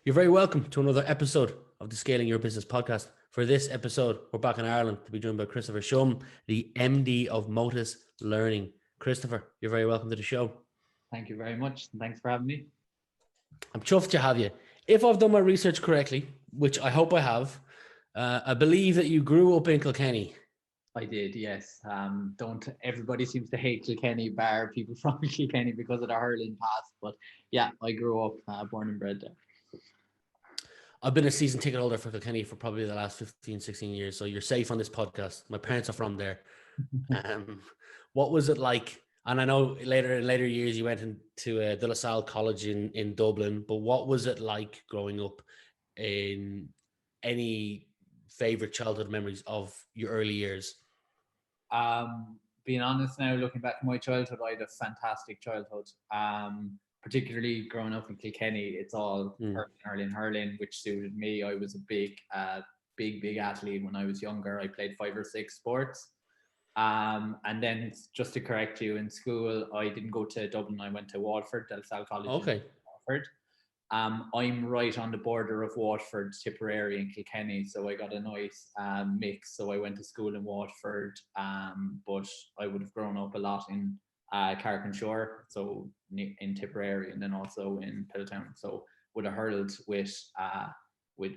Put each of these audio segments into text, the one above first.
You're very welcome to another episode of the Scaling Your Business podcast. For this episode, we're back in Ireland to be joined by Christopher Shum, the MD of Motus Learning. Christopher, you're very welcome to the show. Thank you very much. Thanks for having me. I'm chuffed to have you. If I've done my research correctly, which I hope I have, I believe that you grew up in Kilkenny. I did, yes. Don't everybody seems to hate Kilkenny, bar people from Kilkenny because of the hurling past. But yeah, I grew up, born and bred there. I've been a season ticket holder for Kilkenny for probably the last 15, 16 years. So you're safe on this podcast. My parents are from there. What was it like? And I know in later years you went into De La Salle College in Dublin, but what was it like growing up? In any favorite childhood memories of your early years? Being honest now, looking back at my childhood, I had a fantastic childhood. Particularly growing up in Kilkenny, it's all hurling, which suited me. I was a big athlete when I was younger. I played 5 or 6 sports. And then just to correct you, in school, I didn't go to Dublin. I went to Waterford, De La Salle College. Okay. Waterford. I'm right on the border of Waterford, Tipperary and Kilkenny, so I got a nice mix. So I went to school in Waterford, but I would have grown up a lot in Carrick-on-Shore, so in Tipperary, and then also in Piltown. So would have hurled with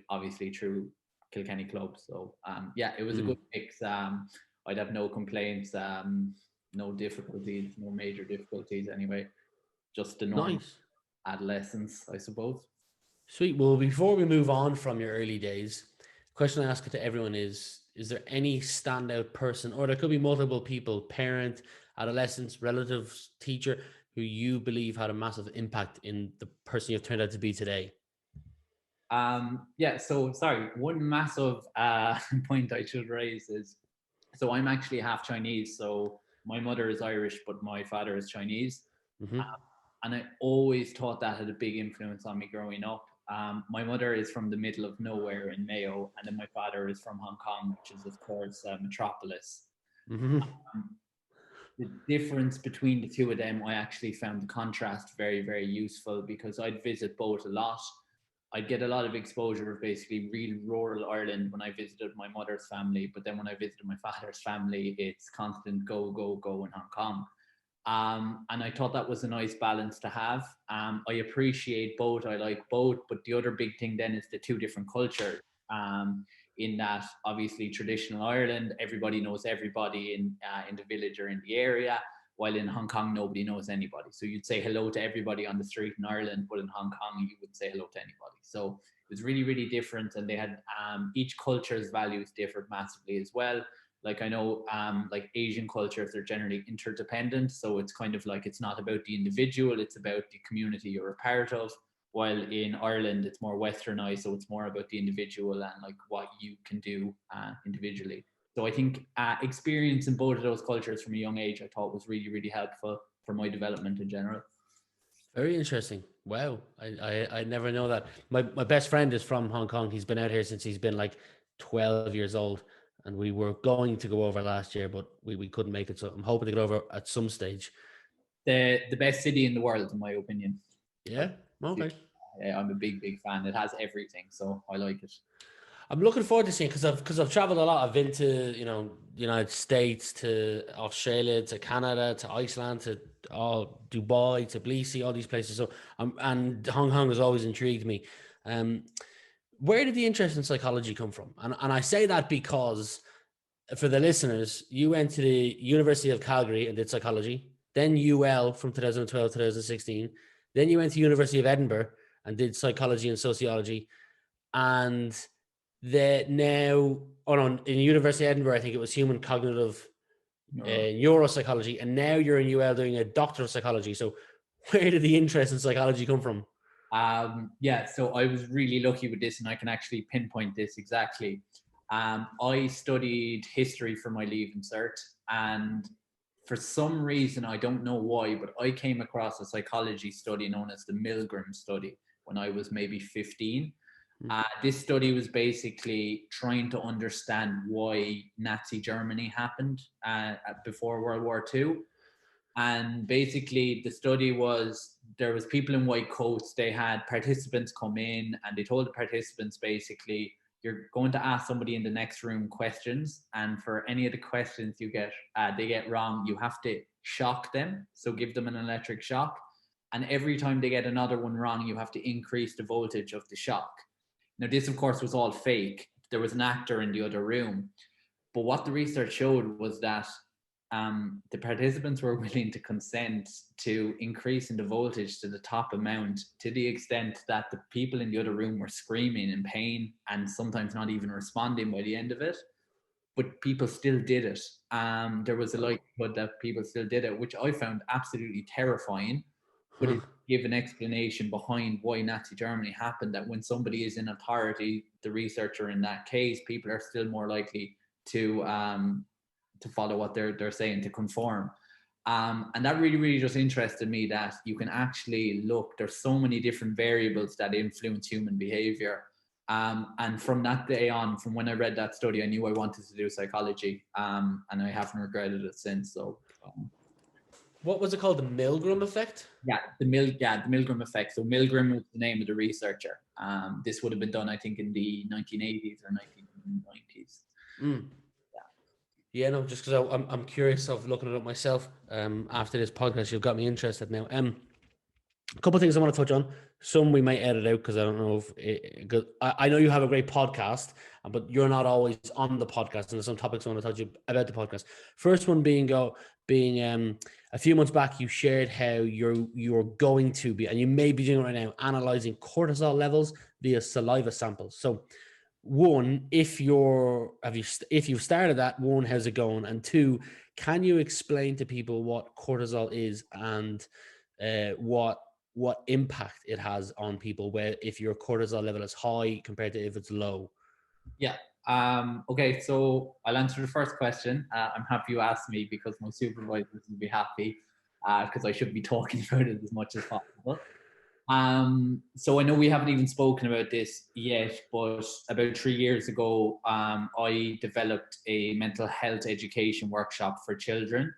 obviously through Kilkenny club. So yeah, it was a good mix. I'd have no complaints, no difficulties, no major difficulties anyway. Just the normal. Nice. Adolescence, I suppose. Sweet. Well, before we move on from your early days, the question I ask it to everyone is there any standout person, or there could be multiple people, parent, adolescents, relatives, teacher, who you believe had a massive impact in the person you've turned out to be today? Yeah, so sorry, one massive point I should raise is, so I'm actually half Chinese, so my mother is Irish, but my father is Chinese. Mm-hmm. And I always thought that had a big influence on me growing up. My mother is from the middle of nowhere in Mayo, and then my father is from Hong Kong, which is, of course, a metropolis. Mm-hmm. The difference between the two of them, I actually found the contrast very, very useful, because I'd visit both a lot. I'd get a lot of exposure of basically real rural Ireland when I visited my mother's family, but then when I visited my father's family, it's constant go, go, go in Hong Kong. And I thought that was a nice balance to have. I appreciate both. I like both. But the other big thing then is the two different cultures. In that, obviously, traditional Ireland, everybody knows everybody in the village or in the area, while in Hong Kong, nobody knows anybody. So you'd say hello to everybody on the street in Ireland, but in Hong Kong, you would say hello to anybody. So it was really, really different. And they had each culture's values differed massively as well. Like I know, like Asian cultures, they're generally interdependent. So it's kind of like, it's not about the individual, it's about the community you're a part of. While in Ireland, it's more westernized. So it's more about the individual and like what you can do individually. So I think experience in both of those cultures from a young age, I thought was really, really helpful for my development in general. Very interesting. Wow. I never know that. My best friend is from Hong Kong. He's been out here since he's been like 12 years old. And we were going to go over last year, but we couldn't make it. So I'm hoping to get over at some stage. The best city in the world, in my opinion. Yeah. Okay. I'm a big fan. It has everything, so I like it. I'm looking forward to seeing, because I've traveled a lot. I've been to the United States, to Australia, to Canada, to Iceland, to Dubai, to Tbilisi, all these places. So and Hong Kong has always intrigued me. Where did the interest in psychology come from? And I say that because, for the listeners, you went to the University of Calgary and did psychology, then UL from 2012 to 2016, then you went to University of Edinburgh and did psychology and sociology, and in University of Edinburgh, I think it was human cognitive neuropsychology, and now you're in UL doing a doctor of psychology. So where did the interest in psychology come from? Yeah, so I was really lucky with this, and I can actually pinpoint this exactly. I studied history for my Leaving Cert, and for some reason, I don't know why, but I came across a psychology study known as the Milgram study when I was maybe 15. This study was basically trying to understand why Nazi Germany happened before World War II. And basically the study was, there was people in white coats, they had participants come in and they told the participants basically, you're going to ask somebody in the next room questions, and for any of the questions they get wrong, you have to shock them. So give them an electric shock. And every time they get another one wrong, you have to increase the voltage of the shock. Now, this, of course, was all fake. There was an actor in the other room. But what the research showed was that the participants were willing to consent to increasing the voltage to the top amount, to the extent that the people in the other room were screaming in pain and sometimes not even responding by the end of it. But people still did it. There was a likelihood that people still did it, which I found absolutely terrifying. But it give an explanation behind why Nazi Germany happened, that when somebody is in authority, the researcher in that case, people are still more likely to follow what they're saying, to conform. And that really, really just interested me, that you can actually look, there's so many different variables that influence human behavior. And from that day on, from when I read that study, I knew I wanted to do psychology, and I haven't regretted it since. So what was it called? The Milgram effect? Yeah, the Milgram effect. So Milgram was the name of the researcher. This would have been done, I think, in the 1980s or 1990s. Yeah, no, just because I'm curious of looking it up myself. After this podcast, you've got me interested now. A couple of things I want to touch on. Some we might edit out because I don't know if I know you have a great podcast, but you're not always on the podcast, and there's some topics I want to talk to you about the podcast. First one being a few months back, you shared how you're going to be, and you may be doing it right now, analyzing cortisol levels via saliva samples. So, one, if you've started that, one, how's it going? And two, can you explain to people what cortisol is and what impact it has on people, where if your cortisol level is high compared to if it's low? Yeah. Okay, so I'll answer the first question. I'm happy you asked me, because my supervisors will be happy, because I should be talking about it as much as possible. So I know we haven't even spoken about this yet, but about 3 years ago, I developed a mental health education workshop for children,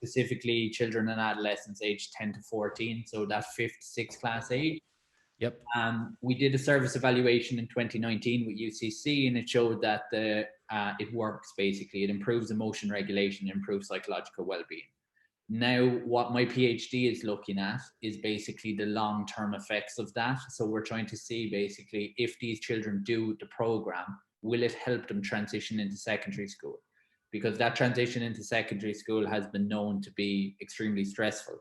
specifically children and adolescents aged 10 to 14, so that 5th to 6th class age. Yep. We did a service evaluation in 2019 with UCC, and it showed that it works. Basically, it improves emotion regulation, improves psychological well-being. Now, what my PhD is looking at is basically the long-term effects of that. So we're trying to see basically, if these children do the program, will it help them transition into secondary school? Because that transition into secondary school has been known to be extremely stressful,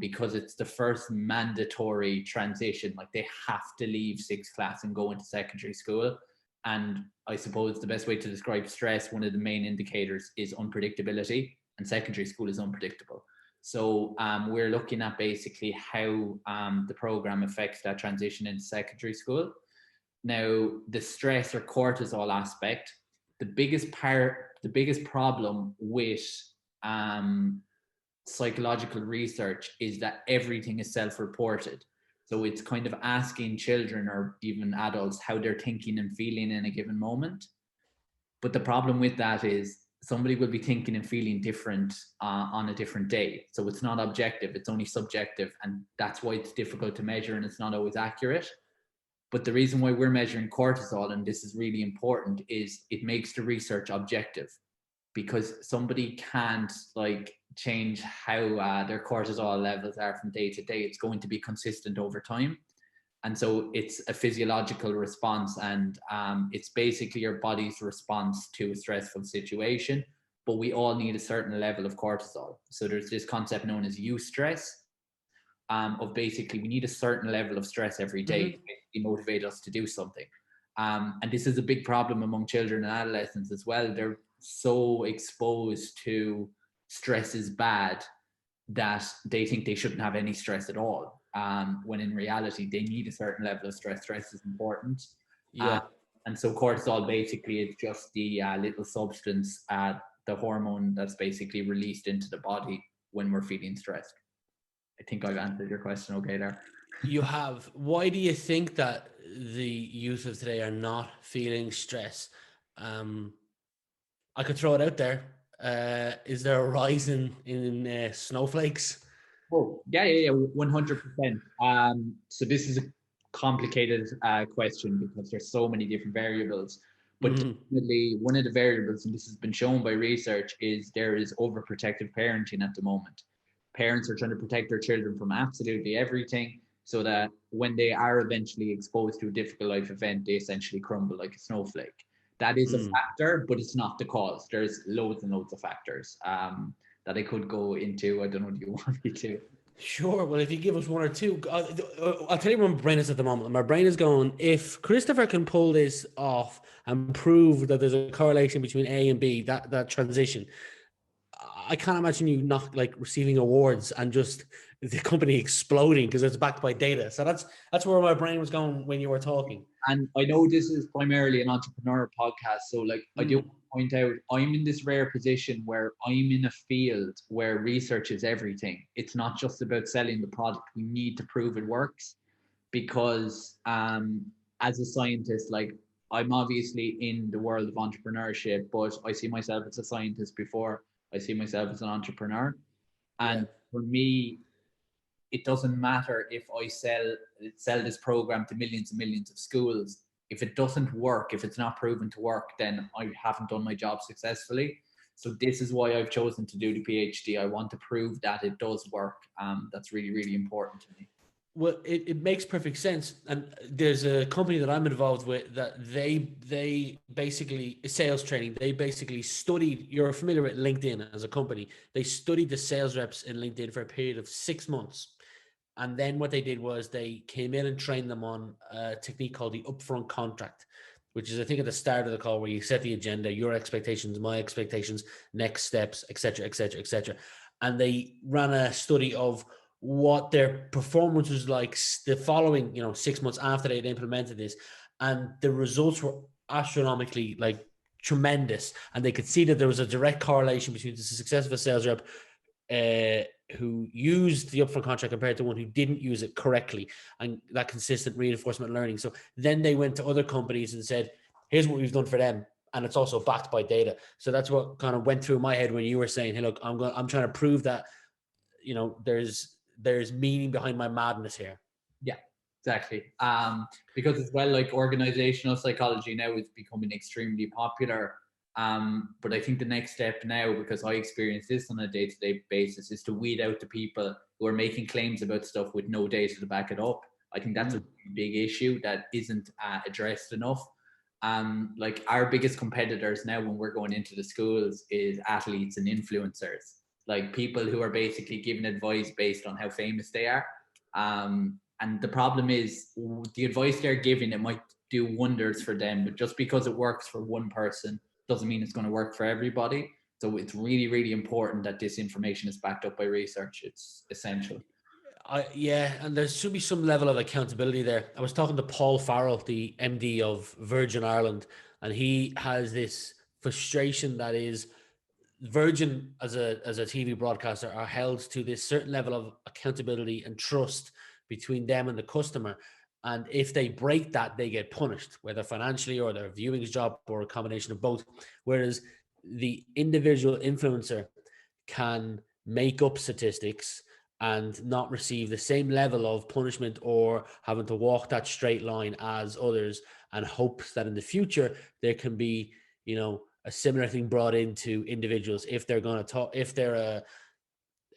because it's the first mandatory transition. Like, they have to leave 6th class and go into secondary school. And I suppose the best way to describe stress, one of the main indicators, is unpredictability. And secondary school is unpredictable. So we're looking at basically how the program affects that transition into secondary school. Now, the stress or cortisol aspect, the biggest problem with psychological research is that everything is self-reported. So it's kind of asking children or even adults how they're thinking and feeling in a given moment. But the problem with that is, somebody will be thinking and feeling different on a different day. So it's not objective, it's only subjective. And that's why it's difficult to measure, and it's not always accurate. But the reason why we're measuring cortisol, and this is really important, is it makes the research objective, because somebody can't change how their cortisol levels are from day to day. It's going to be consistent over time. And so it's a physiological response, and it's basically your body's response to a stressful situation. But we all need a certain level of cortisol. So there's this concept known as eustress, of basically we need a certain level of stress every day to motivate us to do something. And this is a big problem among children and adolescents as well. They're so exposed to stress is bad that they think they shouldn't have any stress at all. When in reality, they need a certain level of stress. Stress is important. Yeah. And so cortisol basically is just the little substance, the hormone that's basically released into the body when we're feeling stressed. I think I've answered your question okay there. You have. Why do you think that the youth of today are not feeling stress? I could throw it out there. Is there a rise in snowflakes? Oh, yeah, 100%. So this is a complicated question because there's so many different variables. But Mm, definitely one of the variables, and this has been shown by research, is there is overprotective parenting at the moment. Parents are trying to protect their children from absolutely everything so that when they are eventually exposed to a difficult life event, they essentially crumble like a snowflake. That is a mm. factor, but it's not the cause. There's loads and loads of factors. That I could go into. I don't know, do you want me to? Sure. Well, if you give us one or two, I'll tell you where my brain is at the moment. My brain is going, if Christopher can pull this off and prove that there's a correlation between A and B, that transition, I can't imagine you not like receiving awards and just the company exploding because it's backed by data. So that's where my brain was going when you were talking. And I know this is primarily an entrepreneur podcast, so like I do Mm, point out, I'm in this rare position where I'm in a field where research is everything. It's not just about selling the product. We need to prove it works because as a scientist, like I'm obviously in the world of entrepreneurship, but I see myself as a scientist before I see myself as an entrepreneur. yeah. And for me, it doesn't matter if I sell this program to millions and millions of schools. If it doesn't work, if it's not proven to work, then I haven't done my job successfully. So this is why I've chosen to do the PhD. I want to prove that it does work. That's really, really important to me. Well, it makes perfect sense. And there's a company that I'm involved with that they basically sales training. They basically studied. You're familiar with LinkedIn as a company. They studied the sales reps in LinkedIn for a period of 6 months. And then what they did was they came in and trained them on a technique called the upfront contract, which is I think at the start of the call where you set the agenda, your expectations, my expectations, next steps, etc., etc., etc. And they ran a study of what their performance was like the following, 6 months after they had implemented this, and the results were astronomically like tremendous, and they could see that there was a direct correlation between the success of a sales rep who used the upfront contract compared to one who didn't use it correctly, and that consistent reinforcement learning. So then they went to other companies and said, here's what we've done for them, and it's also backed by data. So that's what kind of went through my head when you were saying, hey, look, I'm trying to prove that there's meaning behind my madness here. Yeah, exactly. Because as well, like organizational psychology now is becoming extremely popular. But I think the next step now, because I experience this on a day-to-day basis, is to weed out the people who are making claims about stuff with no data to back it up. I think that's a big issue that isn't addressed enough. Like our biggest competitors now when we're going into the schools is athletes and influencers, like people who are basically giving advice based on how famous they are. And the problem is the advice they're giving, it might do wonders for them, but just because it works for one person doesn't mean it's going to work for everybody. So it's really, really important that this information is backed up by research. It's essential. Yeah, and there should be some level of accountability there. I was talking to Paul Farrell, the MD of Virgin Ireland, and he has this frustration that is Virgin as a TV broadcaster are held to this certain level of accountability and trust between them and the customer. And if they break that, they get punished, whether financially or their viewing job or a combination of both. Whereas the individual influencer can make up statistics and not receive the same level of punishment or having to walk that straight line as others, and hopes that in the future there can be, a similar thing brought into individuals if they're going to talk, if they're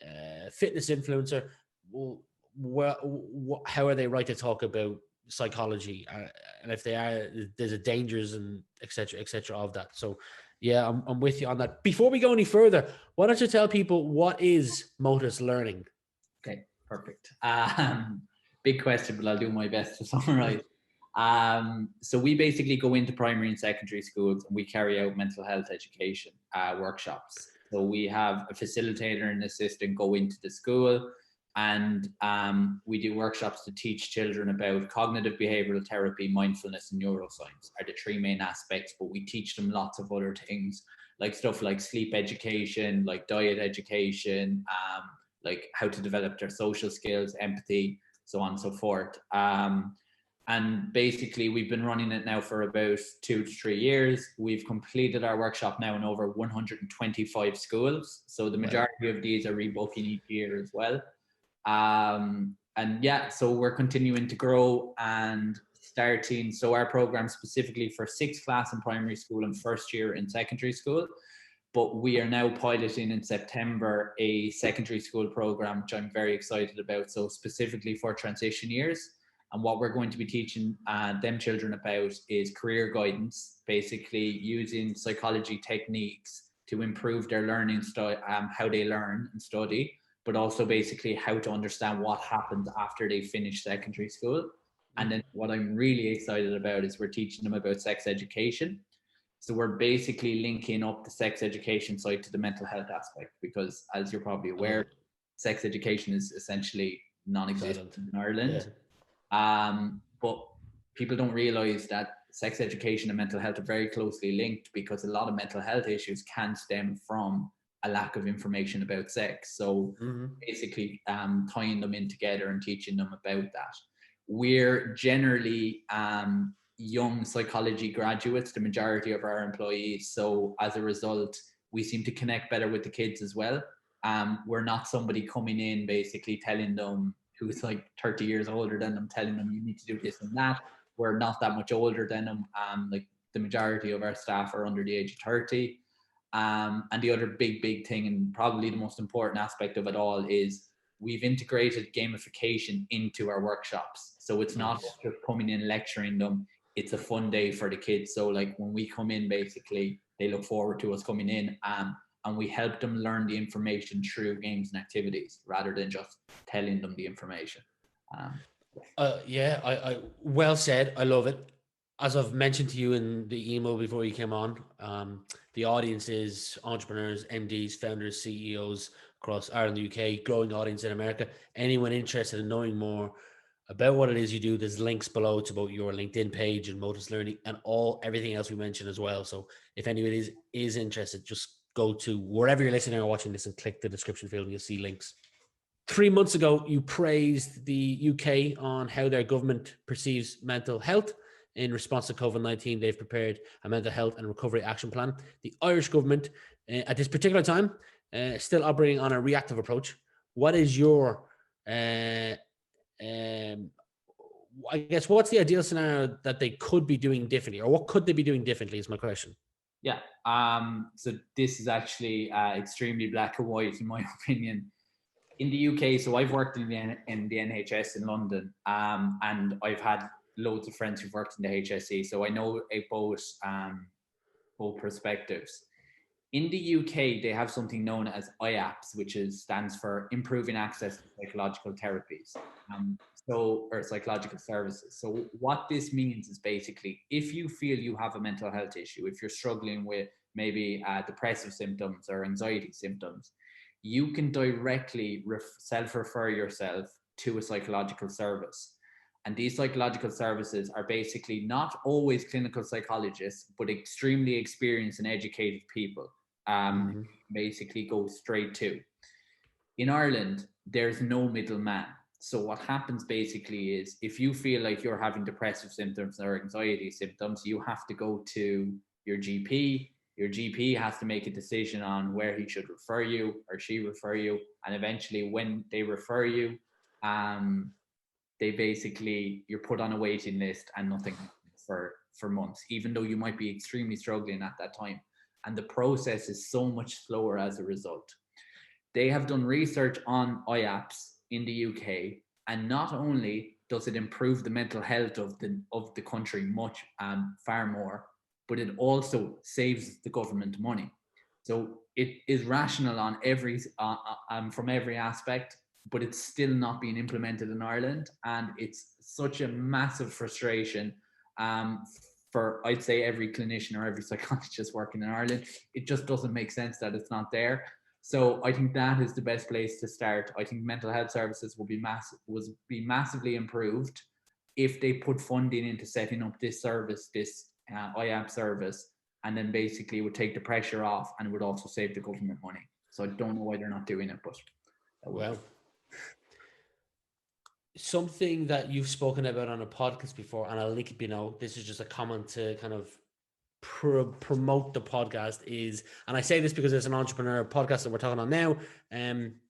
a fitness influencer. Well, how are they right to talk about psychology, and if they are, there's a dangers and etc of that. So yeah, I'm with you on that. Before we go any further, why don't you tell people what is Motus Learning? Okay, perfect. Big question, but I'll do my best to summarize. So we basically go into primary and secondary schools and we carry out mental health education workshops. So we have a facilitator and assistant go into the school, and we do workshops to teach children about cognitive behavioral therapy, mindfulness, and neuroscience are the three main aspects, but we teach them lots of other things, like stuff like sleep education, like diet education, like how to develop their social skills, empathy, so on and so forth. And basically, we've been running it now for about 2 to 3 years. We've completed our workshop now in over 125 schools. So the majority of these are rebooking each year as well. And yeah, so we're continuing to grow and starting. So our program specifically for 6th class in primary school and 1st year in secondary school. But we are now piloting in September a secondary school program, which I'm very excited about. So specifically for transition years. And what we're going to be teaching them children about is career guidance, basically using psychology techniques to improve their learning style, how they learn and study, but also basically how to understand what happens after they finish secondary school. And then what I'm really excited about is we're teaching them about sex education. So we're basically linking up the sex education side to the mental health aspect, because as you're probably aware, sex education is essentially non-existent in Ireland. But people don't realize that sex education and mental health are very closely linked, because a lot of mental health issues can stem from a lack of information about sex. So basically tying them in together and teaching them about that. We're generally young psychology graduates, the majority of our employees. So as a result, we seem to connect better with the kids as well. We're not somebody coming in basically telling them, who's like 30 years older than them, telling them you need to do this and that. We're not that much older than them. Like the majority of our staff are under the age of 30. And the other big thing, and probably the most important aspect of it all, is we've integrated gamification into our workshops. So it's not just coming in lecturing them, it's a fun day for the kids. So like when we come in, basically they look forward to us coming in, and we help them learn the information through games and activities rather than just telling them the information. I well said. I love it. As I've mentioned to you in the email before you came on, the audience is entrepreneurs, MDs, founders, CEOs across Ireland, the UK, growing audience in America. Anyone interested in knowing more about what it is you do, there's links below to both your LinkedIn page and Motus Learning and everything else we mentioned as well. So if anybody is interested, just go to wherever you're listening or watching this and click the description field and you'll see links. 3 months ago, you praised the UK on how their government perceives mental health. In response to COVID-19, they've prepared a mental health and recovery action plan. The Irish government, at this particular time, still operating on a reactive approach. What is your, I guess, what's the ideal scenario that they could be doing differently, or what could they be doing differently is my question. Yeah. So this is actually extremely black and white, in my opinion. In the UK, so I've worked in the NHS in London, and I've had loads of friends who've worked in the HSE, so I know both perspectives. In the UK, they have something known as IAPS, which stands for Improving Access to Psychological Therapies, or psychological services. So what this means is basically, if you feel you have a mental health issue, if you're struggling with maybe depressive symptoms or anxiety symptoms, you can directly self-refer yourself to a psychological service. And these psychological services are basically not always clinical psychologists, but extremely experienced and educated people. Basically go straight to. In Ireland, there's no middleman. So what happens basically is, if you feel like you're having depressive symptoms or anxiety symptoms, you have to go to your GP. Your GP has to make a decision on where he should refer you or she refer you. And eventually when they refer you, you're put on a waiting list and nothing for months, even though you might be extremely struggling at that time. And the process is so much slower as a result. They have done research on IAPS in the UK, and not only does it improve the mental health of the country much far more, but it also saves the government money. So it is rational on from every aspect, but it's still not being implemented in Ireland, and it's such a massive frustration for, I'd say, every clinician or every psychologist working in Ireland. It just doesn't make sense that it's not there. So I think that is the best place to start. I think mental health services will be massively improved if they put funding into setting up this service, this IAP service, and then basically would take the pressure off and would also save the government money. So I don't know why they're not doing it, but well, something that you've spoken about on a podcast before, and I'll link it below. This is just a comment to kind of promote the podcast is, and I say this because it's an entrepreneur podcast that we're talking on now,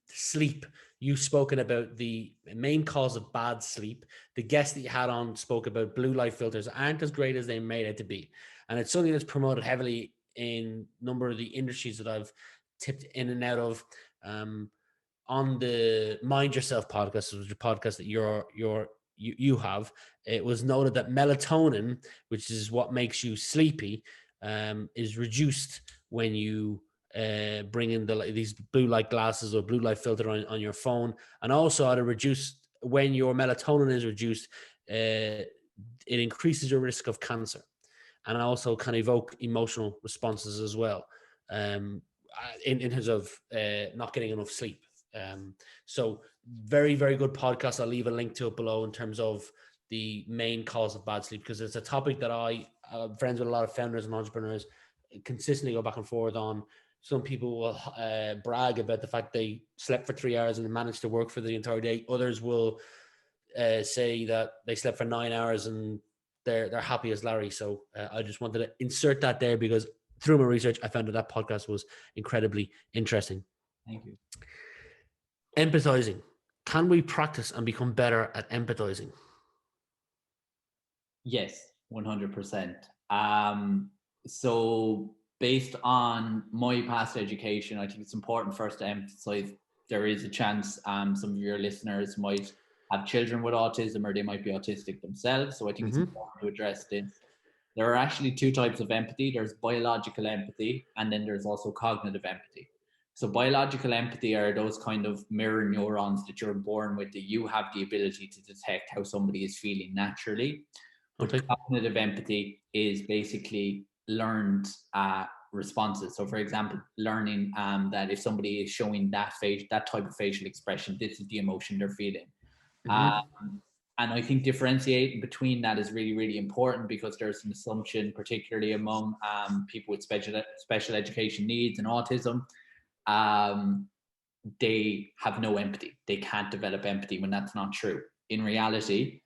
sleep. You've spoken about the main cause of bad sleep. The guest that you had on spoke about blue light filters aren't as great as they made it to be. And it's something that's promoted heavily in a number of the industries that I've tipped in and out of. On the Mind Yourself podcast, which is a podcast that you have, it was noted that melatonin, which is what makes you sleepy, is reduced when you bring in these blue light glasses or blue light filter on your phone, and also at a reduced when your melatonin is reduced, it increases your risk of cancer, and also can evoke emotional responses as well, in terms of not getting enough sleep. So very, very good podcast. I'll leave a link to it below in terms of the main cause of bad sleep, because it's a topic that I'm friends with a lot of founders and entrepreneurs consistently go back and forth on. Some people will brag about the fact they slept for 3 hours and they managed to work for the entire day. Others will say that they slept for 9 hours and they're happy as Larry. So I just wanted to insert that there because through my research, I found that podcast was incredibly interesting. Thank you. Empathizing. Can we practice and become better at empathizing? Yes, 100%. So based on my past education, I think it's important for us to emphasize there is a chance some of your listeners might have children with autism, or they might be autistic themselves. So I think it's important to address this. There are actually two types of empathy. There's biological empathy, and then there's also cognitive empathy. So biological empathy are those kind of mirror neurons that you're born with, that you have the ability to detect how somebody is feeling naturally. But cognitive empathy is basically learned responses. So, for example, learning that if somebody is showing that type of facial expression, this is the emotion they're feeling. And I think differentiating between that is really, really important, because there's an assumption, particularly among people with special education needs and autism, they have no empathy. They can't develop empathy, when that's not true. In reality,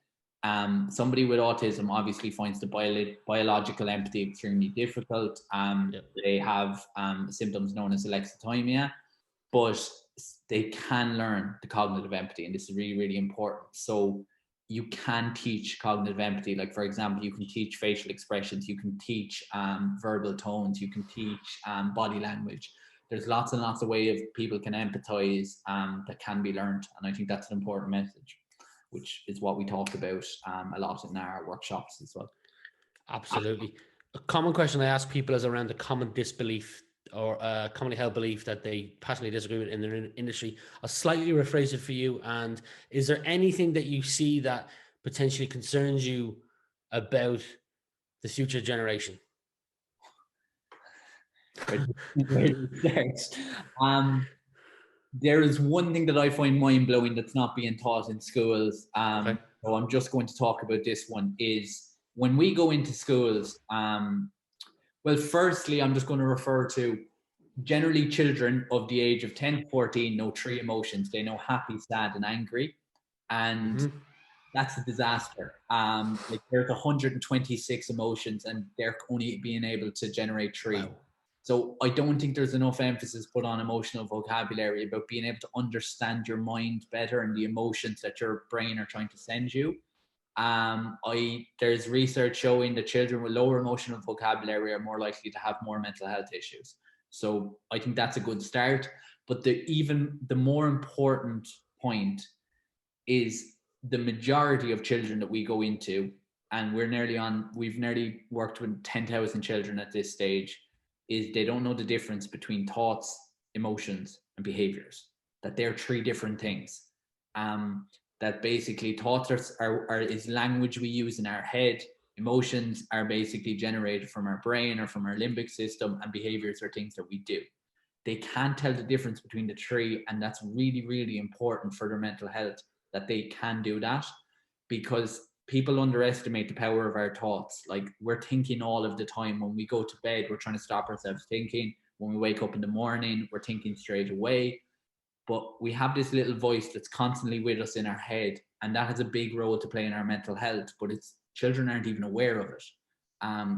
somebody with autism obviously finds the biological empathy extremely difficult. They have symptoms known as alexithymia, but they can learn the cognitive empathy, and this is really, really important. So you can teach cognitive empathy. Like, for example, you can teach facial expressions, you can teach verbal tones, you can teach body language. There's lots and lots of ways people can empathize that can be learned, and I think that's an important message, which is what we talk about a lot in our workshops as well. Absolutely. A common question I ask people is around the common disbelief or commonly held belief that they passionately disagree with in their industry. I'll slightly rephrase it for you. And is there anything that you see that potentially concerns you about the future generation? There is one thing that I find mind-blowing that's not being taught in schools. So I'm just going to talk about this one, is when we go into schools, well, firstly, I'm just going to refer to generally children of the age of 10 to 14 know 3 emotions. They know happy, sad, and angry. And that's a disaster. Like, there's 126 emotions, and they're only being able to generate 3. Wow. So I don't think there's enough emphasis put on emotional vocabulary, about being able to understand your mind better and the emotions that your brain are trying to send you. There's research showing that children with lower emotional vocabulary are more likely to have more mental health issues. So I think that's a good start. But the more important point is the majority of children that we go into, and we've nearly worked with 10,000 children at this stage, is they don't know the difference between thoughts, emotions, and behaviors, that they're 3 different things. That basically thoughts is language we use in our head, emotions are basically generated from our brain or from our limbic system, and behaviors are things that we do. They can't tell the difference between the 3, and that's really, really important for their mental health, that they can do that, because people underestimate the power of our thoughts. Like, we're thinking all of the time. When we go to bed, we're trying to stop ourselves thinking. When we wake up in the morning, we're thinking straight away. but we have this little voice that's constantly with us in our head, and that has a big role to play in our mental health, but children aren't even aware of it.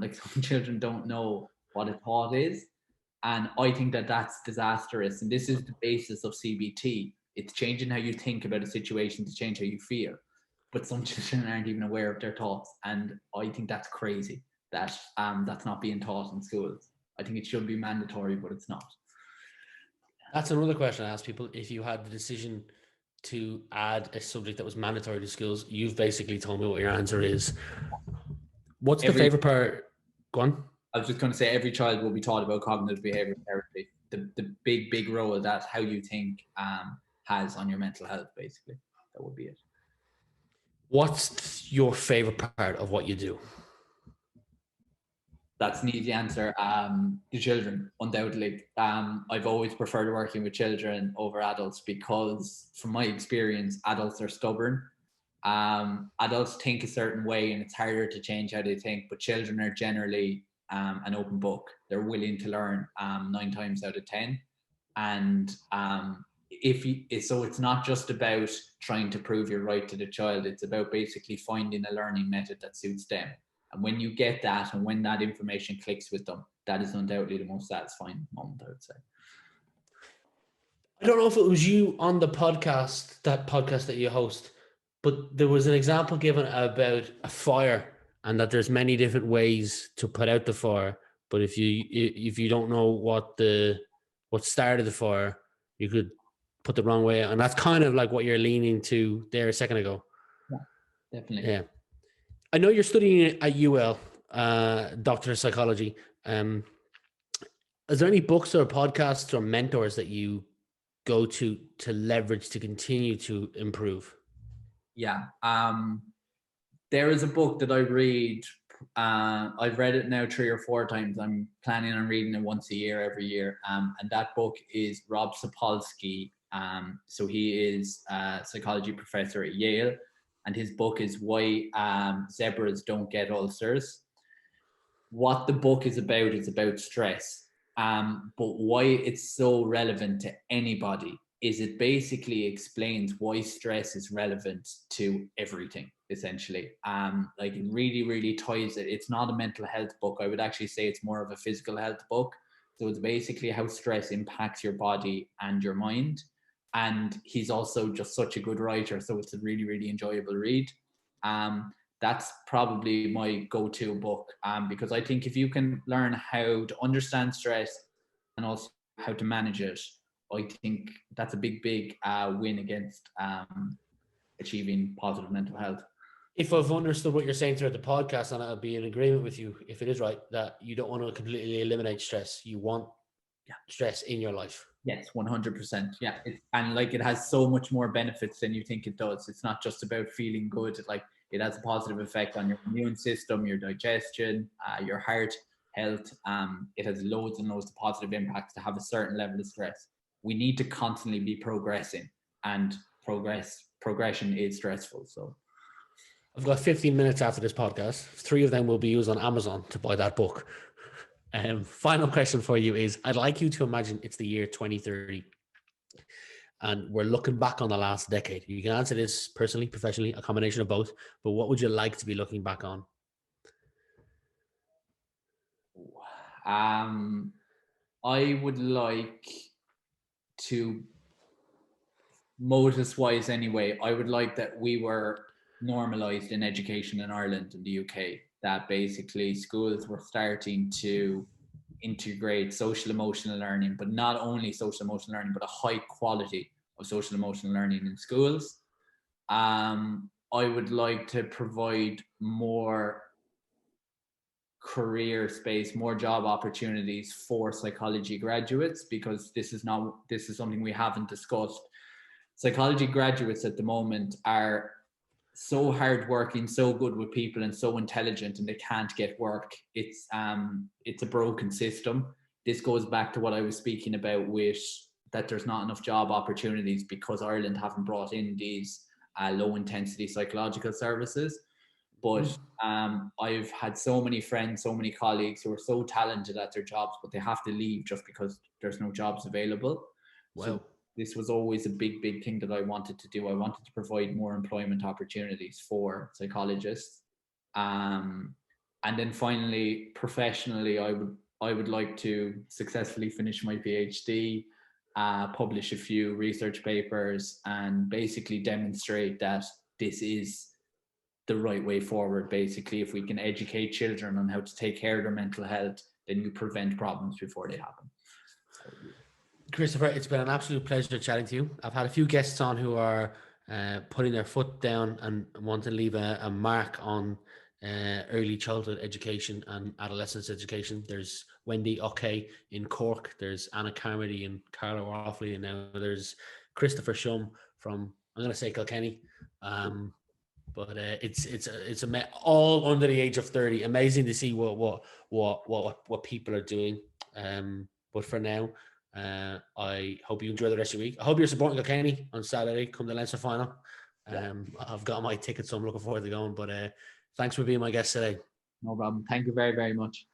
Like some children don't know what a thought is. And I think that that's disastrous. And this is the basis of CBT. It's changing how you think about a situation to change how you feel. But some children aren't even aware of their thoughts. And I think that's crazy that that's not being taught in schools. I think it should be mandatory, but it's not. That's another question I ask people. If you had the decision to add a subject that was mandatory to schools, you've basically told me what your answer is. What's the favorite part? Go on. I was just going to say every child will be taught about cognitive behavioral therapy. The big role that how you think has on your mental health, basically. That would be it. What's your favorite part of what you do? That's an easy answer. The children, undoubtedly. I've always preferred working with children over adults because, from my experience, adults are stubborn. Adults think a certain way and it's harder to change how they think, but children are generally an open book. They're willing to learn 9 times out of 10. And so it's not just about trying to prove you're right to the child. It's about basically finding a learning method that suits them. And when you get that and when that information clicks with them, that is undoubtedly the most satisfying moment, I would say. I don't know if it was you on the podcast that you host, but there was an example given about a fire and that there's many different ways to put out the fire. But if you don't know what started the fire, you could put the wrong way out. And that's kind of like what you're leaning to there a second ago. Yeah, definitely. Yeah. I know you're studying at UL, Doctor of Psychology. Is there any books or podcasts or mentors that you go to leverage to continue to improve? Yeah. There is a book that I read. I've read it now 3 or 4 times. I'm planning on reading it once a year, every year. And that book is Rob Sapolsky. So he is a psychology professor at Yale. And his book is Why Zebras Don't Get Ulcers. What the book is about stress. But why it's so relevant to anybody is it basically explains why stress is relevant to everything, essentially. Like it really ties it. It's not a mental health book. I would actually say it's more of a physical health book. So it's basically how stress impacts your body and your mind. And he's also just such a good writer. So it's a really enjoyable read. That's probably my go-to book, because I think if you can learn how to understand stress and also how to manage it, I think that's a big win against achieving positive mental health. If I've understood what you're saying throughout the podcast, and I'll be in agreement with you, if it is right, that you don't want to completely eliminate stress, you want stress in your life. Yes, 100%. Yeah, and like it has so much more benefits than you think it does. It's not just about feeling good. It has a positive effect on your immune system, your digestion, your heart health. It has loads and loads of positive impacts to have a certain level of stress. We need to constantly be progressing, and progression is stressful. So I've got 15 minutes after this podcast. 3 of them will be used on Amazon to buy that book. Final question for you is, I'd like you to imagine it's the year 2030 and we're looking back on the last decade. You can answer this personally, professionally, a combination of both, but what would you like to be looking back on? I would like to, modus wise anyway, I would like that we were normalized in education in Ireland and the UK, that basically schools were starting to integrate social emotional learning, but not only social emotional learning, but a high quality of social emotional learning in schools. I would like to provide more career space, more job opportunities for psychology graduates, because this is something we haven't discussed. Psychology graduates at the moment are so hardworking, so good with people, and so intelligent, and they can't get work. It's a broken system. This goes back to what I was speaking about with that there's not enough job opportunities because Ireland haven't brought in these low intensity psychological services. But I've had so many friends, so many colleagues who are so talented at their jobs, but they have to leave just because there's no jobs available. Wow. So this was always a big thing that I wanted to do. I wanted to provide more employment opportunities for psychologists. And then finally, professionally, I would like to successfully finish my PhD, publish a few research papers, and basically demonstrate that this is the right way forward. Basically, if we can educate children on how to take care of their mental health, then you prevent problems before they happen. Christopher, it's been an absolute pleasure chatting to you. I've had a few guests on who are putting their foot down and want to leave a mark on early childhood education and adolescence education. There's Wendy O'Kay in Cork. There's Anna Carmody and Carla Waffley. And now there's Christopher Shum from, I'm going to say Kilkenny. But it's all under the age of 30. Amazing to see what people are doing. But for now, I hope you enjoy the rest of your week. I hope you're supporting Kilkenny on Saturday, come the Leinster final. I've got my tickets, so I'm looking forward to going. But thanks for being my guest today. No problem. Thank you very, very much.